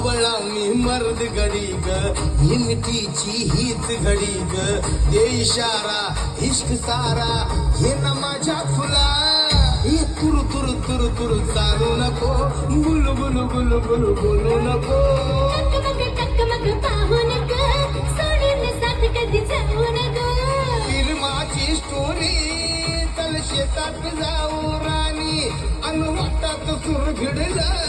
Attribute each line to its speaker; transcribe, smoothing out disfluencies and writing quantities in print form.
Speaker 1: सावळा मी मर्द घडी ग हिमतीची हीच घडी ग दे इशारा इश्क सारा हे ना माझ्या फुला हे तुरु तुरु तुरु तुरु चालू नको गुलू गुलू गुलू गुलू बोलू नको
Speaker 2: टकमक पाहू नको सोडून साथ कधी जाऊ नको
Speaker 1: फिल्माची स्टोरी चल शेतात जाऊ राणी अन वाटात सुर भिडलं